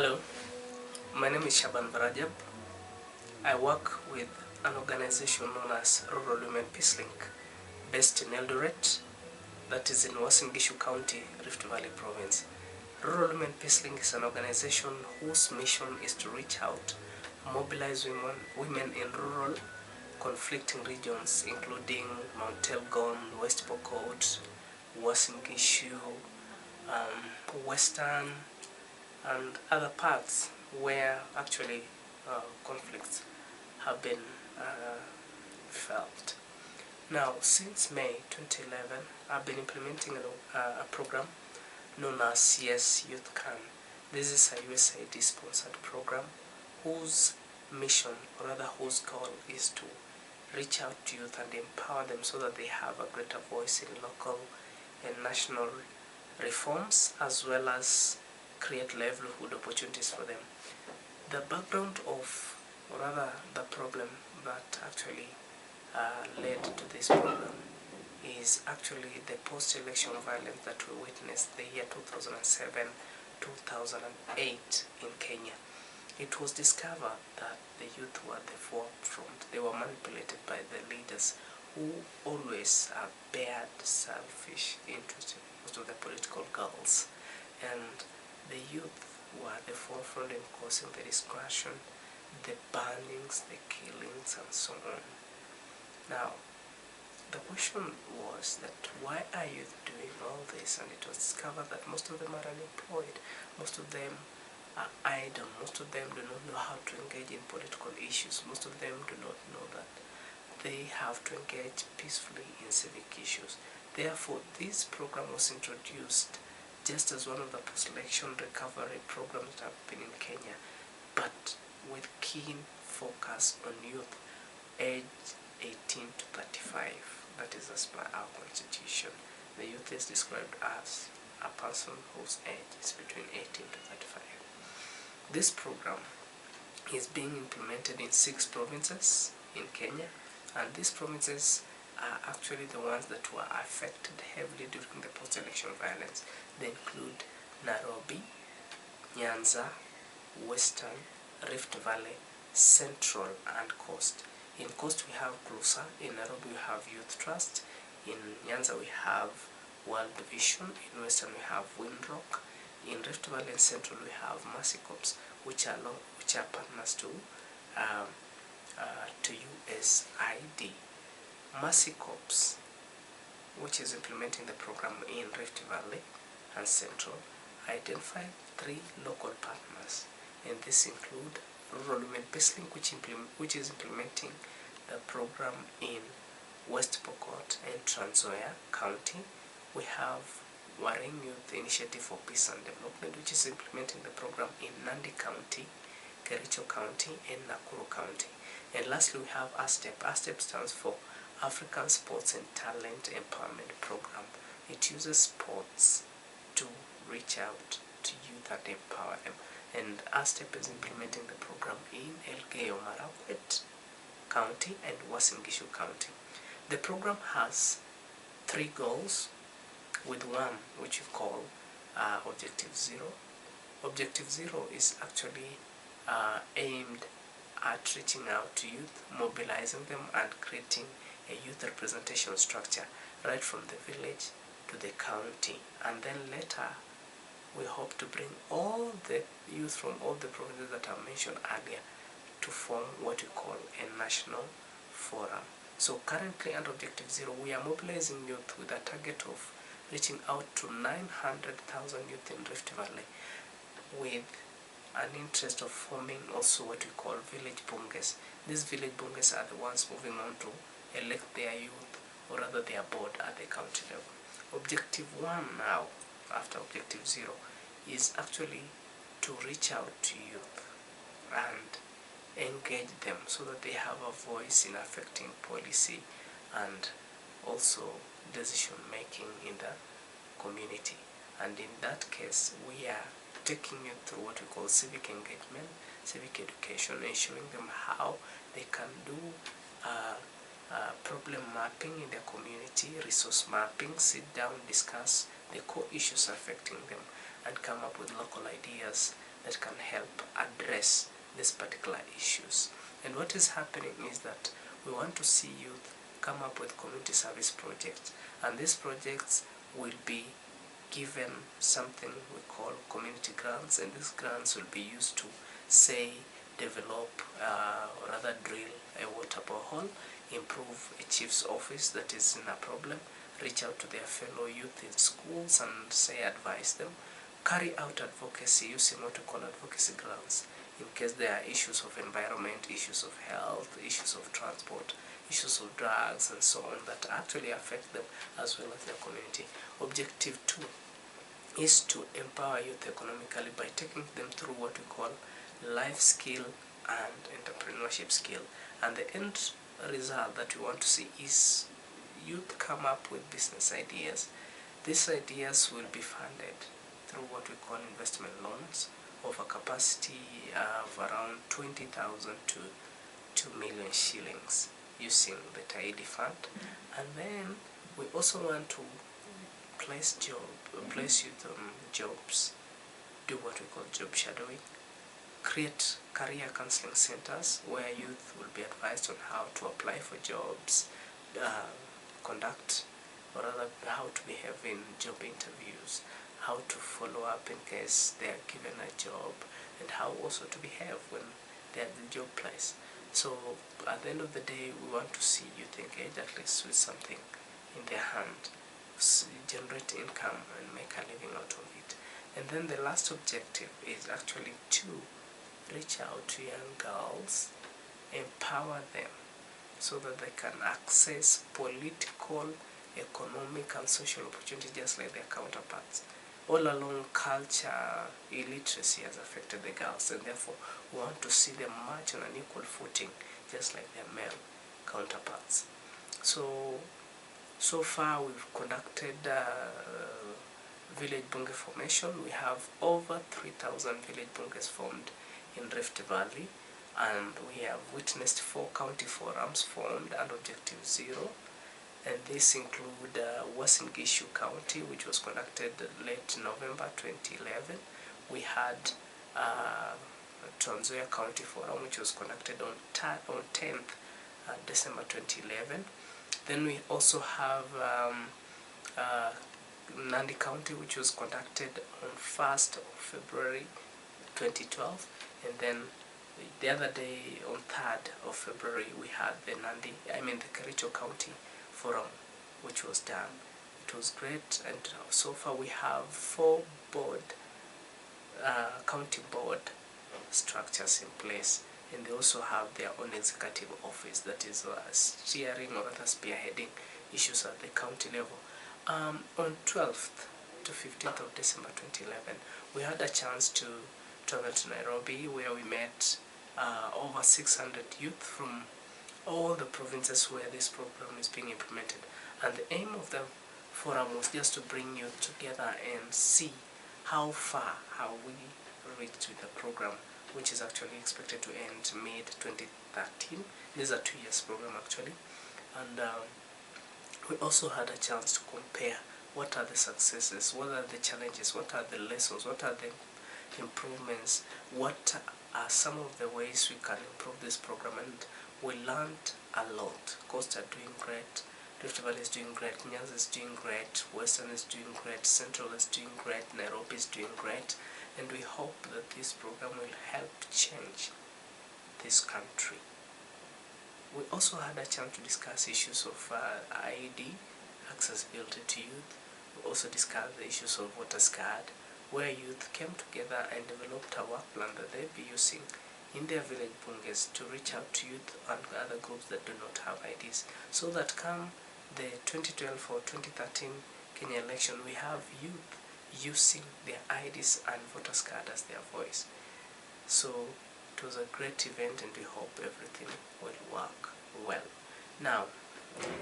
Hello, my name is Shaban Varajab. I work with an organization known as Rural Women Peace Link, based in Eldoret, that is in Uasin Gishu County, Rift Valley Province. Rural Women Peace Link is an organization whose mission is to reach out, mobilize women in rural conflicting regions, including Mount Elgon, West Pokot, Uasin Gishu, Western, and other parts where actually conflicts have been felt. Now, since May 2011, I've been implementing a program known as Yes Youth Can. This is a USAID-sponsored program whose mission, or rather whose goal, is to reach out to youth and empower them so that they have a greater voice in local and national reforms, as well as create livelihood opportunities for them. The background of, or rather the problem that actually led to this program is actually the post-election violence that we witnessed the year 2007-2008 in Kenya. It was discovered that the youth were the forefront. They were manipulated by the leaders who always bared selfish interest in most of the political goals. And the youth were the forefront in causing the destruction, the burnings, the killings, and so on. Now, the question was that why are youth doing all this? And it was discovered that most of them are unemployed, most of them are idle, most of them do not know how to engage in political issues, most of them do not know that they have to engage peacefully in civic issues. Therefore, this program was introduced just as one of the post-election recovery programs that have been in Kenya, but with keen focus on youth aged 18 to 35. That is as per our constitution. The youth is described as a person whose age is between 18 to 35. This program is being implemented in 6 provinces in Kenya, and these provinces are actually the ones that were affected heavily during the post-election violence. They include Nairobi, Nyanza, Western, Rift Valley, Central, and Coast. In Coast we have Closer, in Nairobi we have Youth Trust, in Nyanza we have World Vision, in Western we have Windrock, in Rift Valley and Central we have Mercy Corps, which are partners to USAID. Mercy Corps, which is implementing the program in Rift Valley and Central, identified 3 local partners, and this include Rural Women Peace Link, which is implementing the program in West Pokot and Nzoia County. We have Warren Youth Initiative for Peace and Development, which is implementing the program in Nandi County, Kericho County, and Nakuru County. And lastly, we have ASTEP. ASTEP stands for African Sports and Talent Empowerment Program. It uses sports to reach out to youth and empower them. And ASTEP is implementing the program in Elgeyo Marakwet County and Uasin Gishu County. The program has 3 goals, with one which we call Objective Zero. Objective Zero is actually aimed at reaching out to youth, mobilizing them, and creating a youth representation structure right from the village to the county. And then later we hope to bring all the youth from all the provinces that I mentioned earlier to form what we call a national forum. So currently under Objective Zero, we are mobilizing youth with a target of reaching out to 900,000 youth in Rift Valley, with an interest of forming also what we call village bunges. These village bunges are the ones moving on to elect their youth, or rather their board, at the county level. Objective 1 now, after Objective Zero, is actually to reach out to youth and engage them so that they have a voice in affecting policy and also decision making in the community. And in that case, we are taking you through what we call civic engagement, civic education, and showing them how they can do problem mapping in their community, resource mapping, sit down, discuss the core issues affecting them, and come up with local ideas that can help address these particular issues. And what is happening is that we want to see youth come up with community service projects, and these projects will be given something we call community grants, and these grants will be used to, say, develop or rather drill a water borehole, improve a chief's office that is in a problem, reach out to their fellow youth in schools and, say, advise them, carry out advocacy using what we call advocacy grants in case there are issues of environment, issues of health, issues of transport, issues of drugs and so on that actually affect them as well as their community. Objective 2 is to empower youth economically by taking them through what we call life skill and entrepreneurship skill. And the end result that we want to see is youth come up with business ideas. These ideas will be funded through what we call investment loans of a capacity of around 20,000 to 2 million shillings using the Tidy Fund. And then we also want to place youth on jobs, do what we call job shadowing, create career counseling centers where youth will be advised on how to apply for jobs, conduct or rather how to behave in job interviews, how to follow up in case they are given a job, and how also to behave when they are at the job place. So at the end of the day, we want to see youth engage at least with something in their hand, generate income and make a living out of it. And then the last objective is actually to reach out to young girls, empower them so that they can access political, economic and social opportunities just like their counterparts. All along, culture illiteracy has affected the girls, and therefore we want to see them march on an equal footing just like their male counterparts. So far we've conducted village bunge formation. We have over 3,000 village bunges formed in Rift Valley, and we have witnessed 4 county forums formed under Objective 0. And this include Uasin Gishu County, which was conducted late November 2011. We had Nzoia County Forum, which was conducted on 10th December 2011. Then we also have Nandi County, which was conducted on 1st of February 2012. And then the other day, on 3rd of February, we had the Kericho County Forum, which was done. It was great, and so far we have 4 county board structures in place, and they also have their own executive office that is steering or rather spearheading issues at the county level. On 12th to 15th of December 2011, we had a chance to travel to Nairobi, where we met over 600 youth from all the provinces where this program is being implemented. And the aim of the forum was just to bring youth together and see how far have we reached with the program, which is actually expected to end mid-2013. This is a 2 years program actually. And we also had a chance to compare what are the successes, what are the challenges, what are the lessons, what are the improvements, what are some of the ways we can improve this program. And we learned a lot. Coast are doing great, Rift Valley is doing great, Nyanza is doing great, Western is doing great, Central is doing great, Nairobi is doing great, and we hope that this program will help change this country. We also had a chance to discuss issues of IED, accessibility to youth. We also discussed the issues of voter card, where youth came together and developed a work plan that they'll be using in their village bunges to reach out to youth and other groups that do not have IDs, so that come the 2012 or 2013 Kenya election, we have youth using their IDs and voters card as their voice. So it was a great event, and we hope everything will work well. Now,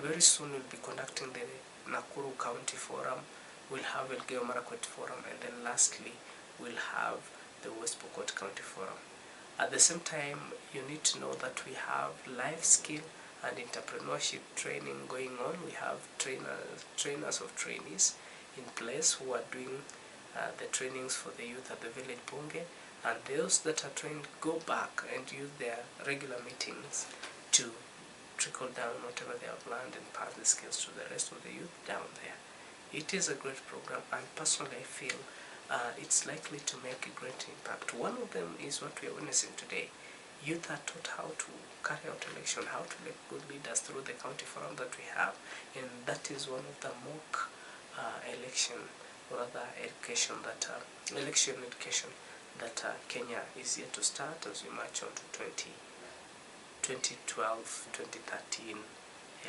very soon we'll be conducting the Nakuru County Forum, we'll have Elgeyo Marakwet Forum, and then lastly we'll have the West Pokot County Forum. At the same time, you need to know that we have life skill and entrepreneurship training going on. We have trainers of trainees in place who are doing the trainings for the youth at the village bunge, and those that are trained go back and use their regular meetings to trickle down whatever they have learned and pass the skills to the rest of the youth down there. It is a great program, and personally I feel it's likely to make a great impact. One of them is what we are witnessing today. Youth are taught how to carry out election, how to elect good leaders through the county forum that we have, and that is one of the mock election, or rather education that election education that Kenya is yet to start as we march on to 2012-2013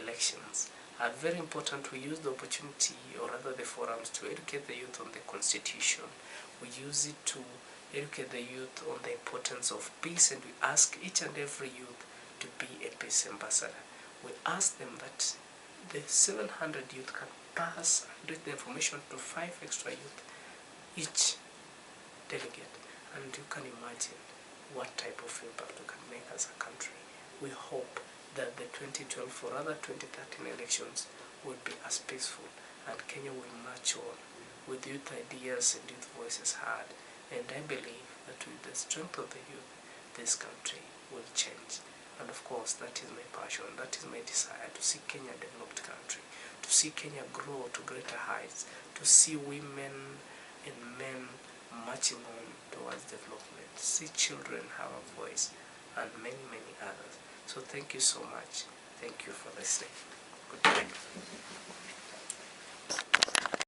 elections. Are very important. We use the opportunity, or rather the forums, to educate the youth on the constitution. We use it to educate the youth on the importance of peace, and we ask each and every youth to be a peace ambassador. We ask them that the 700 youth can pass and read the information to 5 extra youth each delegate, and you can imagine what type of impact we can make as a country. We hope that the 2012 or other 2013 elections will be as peaceful, and Kenya will march on with youth ideas and youth voices heard. And I believe that with the strength of the youth, this country will change. And of course, that is my passion, that is my desire, to see Kenya a developed country, to see Kenya grow to greater heights, to see women and men marching on towards development, to see children have a voice, and many, many others. So thank you so much. Thank you for listening. Good night.